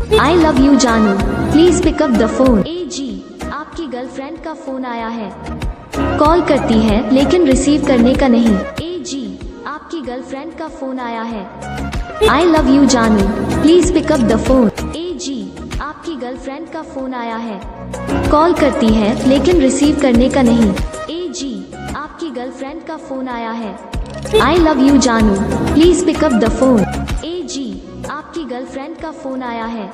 I love you जानू, please pick up the phone. ए जी, आपकी गर्लफ्रेंड का फोन आया है। कॉल करती है लेकिन रिसीव करने का नहीं। ए जी, आपकी गर्लफ्रेंड का फोन आया है। I love you जानू, please pick up the phone. ए जी, आपकी गर्लफ्रेंड का फोन आया है। कॉल करती है लेकिन रिसीव करने का नहीं। ए जी, आपकी गर्लफ्रेंड का फोन आया है। I love you जानू, please pick up the phone. ए जी, आपकी गर्लफ्रेंड का फोन आया है।